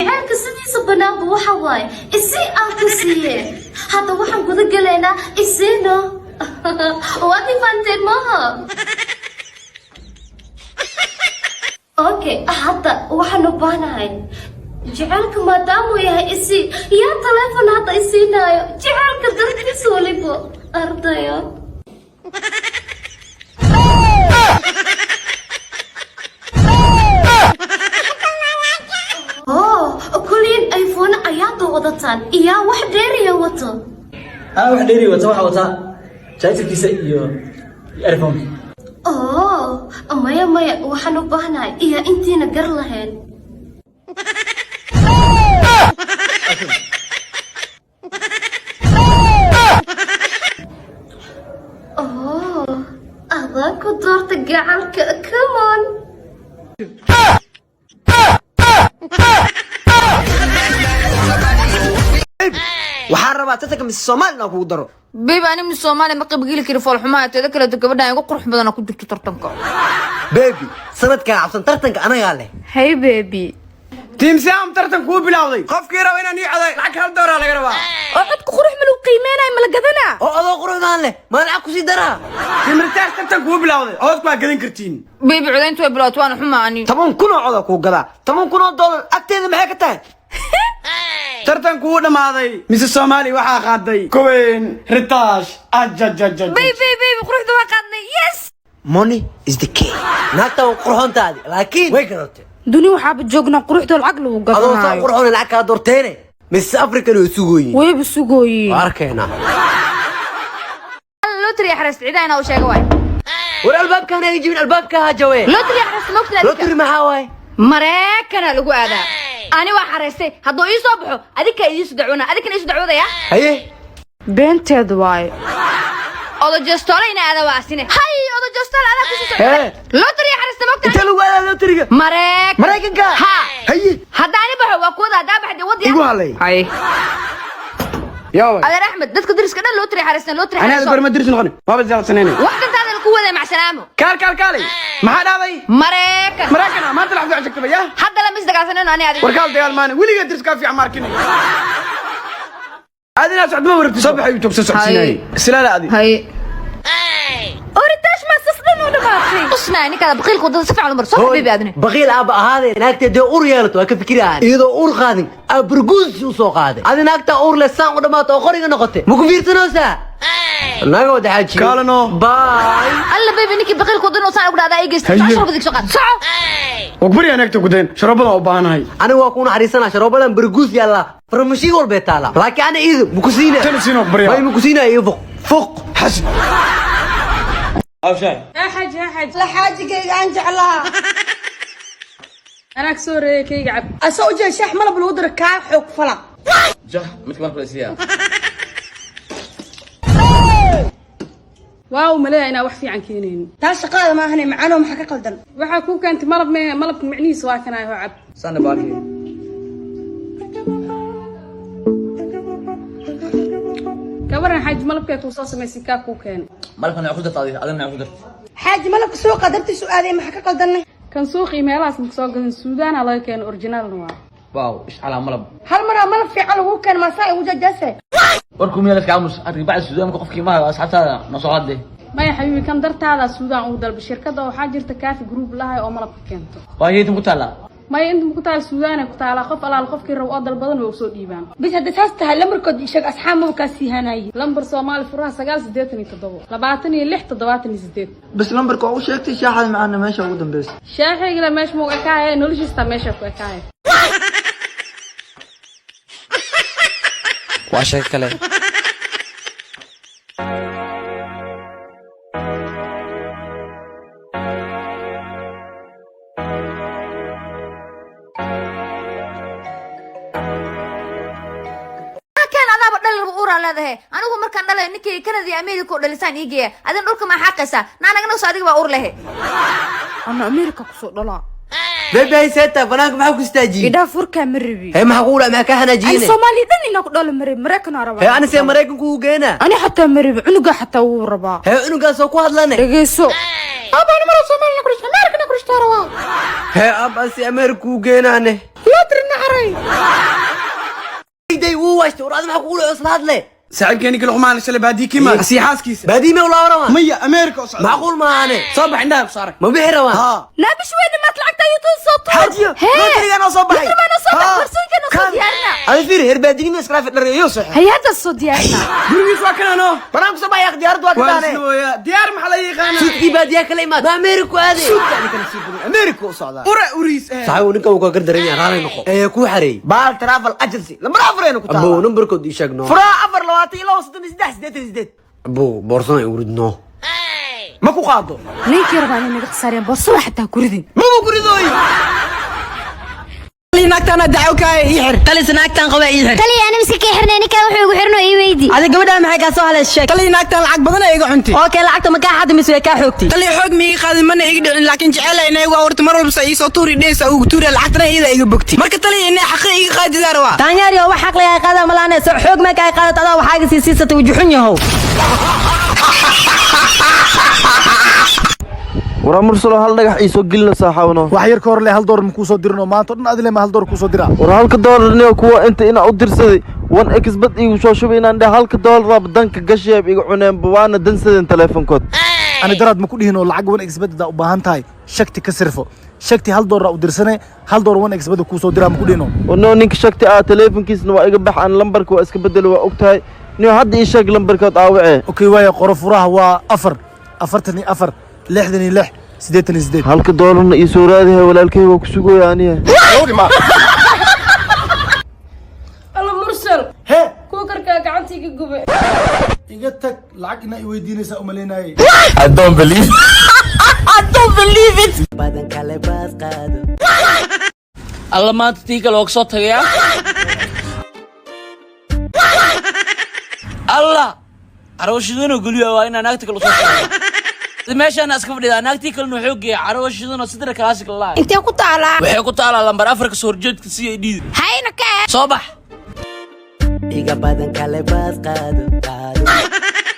جعلك سدي صبنا بوحواي إسي أنكسيه هذا وحن قد قلنا إسينا وادي فانتين ماها أوكي حتى وحن نباناي جعلك ما دامو يا إسي يا تلفون هذا إسينا جعلك درتي سوليبو أرضيا كلين ايفون ايادو ودتان يا واحد ديري وطو واحد ديري وطو waxa wata jaayirkiisa iyo earphone maya waxaan u baahnahay iyo intiina gar lahayn adaa ku doorta gacalka come on waxaan rabaa tatanka mis Soomaaliya ku daro baby ani mis Soomaaliya ma qabgili kari fool xumaatay kala gabadha ugu qurux badan ku jirto tartanka baby sanadka cabsan tartanka anaga leh hey baby team Sam tartan ku bilawday qofkii raba inaan ii caday lacag hal door laga rabaa oo cid ku qurux ma loo qiimeynay ma la gadana oo adoo quruxdaan leh ma lacag ku sii dara timirtaas tartan ku bilawday oo ma gadan kartiin baby cudeyntu way bilawday waan xumaani 10 kun oo cod ku gada 10 kun oo dollar agteeda maxay ka tahay tartanku wuu dhamaaday mise Soomaali waxa qaaday Kuween Ritash ajajajaj baby quruxda waa qaadnay yes money is the key naagta quruxantaadi laakiin way garatay duni waxa joogna quruxda lacag lagu gadanayo adoo soo quruxna lacag ka doorteene mise Afrika loo sugooyin way busugooyin arkayna lotri xarist ciidayna oo sheegay way war albaabka hana jibin albaabka ha jawe lotri xarist moqtay lotri ma hawaay mareekana lagu aadaa ani waa xareystay hadduu ii soo baxo adika idiis dacwana adikana isu dacwadaya haye beenteed waay odo jestolayna aada waasine hay odo jestol aada ku soo lotri xarista moqtay inta lagu aadaa lotriga mareekanka ha haye haddaani baxo waa kuwada hadaa baxdi wadi igu halay hay يا أنا أحمد دتك درس كذا لوتري حارسنا لوتري أنا أذكر ما درس نغني ما بزعل سنيني وقت هذا القوة مع سلامه كالي ما حد هذي مريكنا ما تلعب عشان كذا يا حتى لما يصدق على سنين أنا هذه وركال ديال ماني ولي يدرس كافي عمار كني هذه ناس عندما ورد صبح يوتيوب سنين السلالة هذه هاي أوريتاش ما تصدقون ولا ما في أصلا يعني كذا بخيل قدر صفع على مرة صح بيبي أدنى بخيل أبا هذا ناك تدي أور يالتو هك فكرة إذا أور قادم أبرجوز وسوق هذا هذا ناك تأور لسان ولا ما تأخرين نقطة مكفير تنوسا ناقو ده حاجي كالنو باي الله بيبي نيكي بخيل قدر نوصل ولا هذا يجي شرب ذيك سقط صح وكبري أنا كتب قدين شرب الله وبان هاي أنا واكون حريصنا شرب الله برجوز يلا فرمشي قول بيتالا لكن أنا إذا مكسينة تنسينه كبري باي مكسينة يفوق فوق حسن أو شيء يا حاج لا حاجة كي أنت على أنا كسور كي قعد أسوي شيء حمله بالودر كاي حق فلا جه مثل ما فلسيا واو ملاي أنا وحفي عن كينين تاش قاعدة ما هني معانا ومحكي قلدن وحكوا كانت ملب معني سواء كان هو عب سنة باقي كبرنا حاج ملب كي توصل مسكاكو كان مالك أنا أخذت هذه أنا أخذت حاج ملك سوق قدرت سؤالي محكي قلدن كان سوقي ميلاس مكسوق السودان على كان أورجينال نوع واو إيش على ملب هالمرة ملك في على هو كان مسائي وجد جسه وركم يلك عمس بعد السودان مقف كيما أصحابها نصعد ده ما يا حبيبي كان درت هذا السودان ودل بالشركة وحاجر تكافي جروب لها أو ملب كنته وهي تمقتلا ما أنت كنت على السودان كنت على خف على الخف كي رواد البدن وصول ديبان بس هذا ساستها لمر كود يشق أصحابه وكاسي هناي لمبر صومال فراها سجال سديتني تدور لبعتني لحت تدواتني سديت بس لمبرك أول شيء اكتشف شاحن معنا ماشي أقدم بس شاحي قال ماشي مو كاي نولش استمشى كاي وعشان كلام أنا هو مركان دلها إنك كندي أمريكا ودلسان يجي هذا نقولك ما حقسا نانا جنو صادق بقول له أنا أمريكا كسر دلا بيبي سيتا فناك معك استاجي إذا فرك مربي هي معقولة ما كهنا جينا الصومالي دني نقول له مربي مركنا ربا هي أنا سي مريكن كو جينا أنا حتى مربي عنقة حتى وربا هي عنقة سوكو هذلنا رجيسو أبا أنا مرة صومالي نقولش أمريكا نقولش تروا هي أبا سي أمريكا كو جينا أنا لا ترن عري وراد ما أقول أصلا هذا ساعد كاني كل غمان شل بادي كيما سيحاس كيس بادي ما ولا ورا مية أمريكا وصعد معقول ما أنا صبح عندها بصارك ما بيحروا ها لا بشوي ما طلعت يوتيوب صوت حاجة ما تري أنا صباحي ما أنا صوت برسون كانوا صوت ديالنا هذا فير هربادي الناس كلها في الريو صح هي هذا الصوت ديالنا برمي سوا كنا نو برام صباح يا أخي أرض وقتاني واسلويا ديار محلي غانا شو تجيب هذه كلمات ما أمريكا هذه يعني كان يصير أمريكا وصعد أورا أوريس صحيح ونكا وكا قدرين راني نقو إيه كو حري بال ترافل اجنسي لما افرين كنت أبو نمبر كود يشقنا فرا افر لواتي لو صدن زدت أبو بورصان يوردنا ما كو قاضو ليك يا رباني نقد صارين بوصل حتى كردين ما بقولي naagtaan dacawkaa ii xir kalis naagtaan qaba ii xir kaliya ana miska xirnay ninka wuxuu ugu xirno ii weydi adiga gabadha maxay ka soo haleeshay kali naagtaan lacag badan ay iga cuntay okay lacagta ma ka xad mis way ka xoogtay kali xoog mi iga qaadin mana iga dhicin laakiin jecel inay uga warto mar walba ii soo tuuri dheesa ugu tuuri lacagtana iyada iga bogtay marka tali inay xaq iga qaadidaan waa taanyar iyo wax xaq leeyahay qaada malaane soo xoog ma ka qaadad adaa waxaaga siisatay wujuxun yahow ورا مرسل هل دغخ ايسو جلنا صاحبنا wax yar ka hor le hal door ma ku soo dirno maanta dhan adile ma hal door ku soo dira ورا halka doolarna kuwa inta ina u dirsaday wan xbad igu soo shubay inaan dhe halka doolar badanka gasheeb igu cuneen baana dansadeen telefonkood ana daraad ma ku dhihino lacag wan xbad da u baahan tahay shakti ka sirfo shakti hal door u dirsanay hal door wan xbad ku soo dira ma ku dhihino ونو ninka shakti telefonkiisna waa iga bax aan lambarka waa iska bedel waa ogtahay niyo hadda ii sheeg lambarkood aawace okay way qoro furaha waa 4 66 88 halka doolarna ii soo raadihay walaalkay waa ku sugooyaa aniga alla mursal he kuwa karkaa gacantiiga gube iga tag lacag ina i weydiinaysa u maleynayay I don't believe it badan kale baad qaado alla maanta tii kale oo soo tagaya alla arooshidano galiyo waa inaan naagta kale soo tagay meeshaan aska fadhida naagtii kale noo xoogay arooshidano sidra classic la intee ku taalaa waxay ku taalaa lambar Afrika soo horjeedka CID hayna ka soo bax iga badan kale baad qaado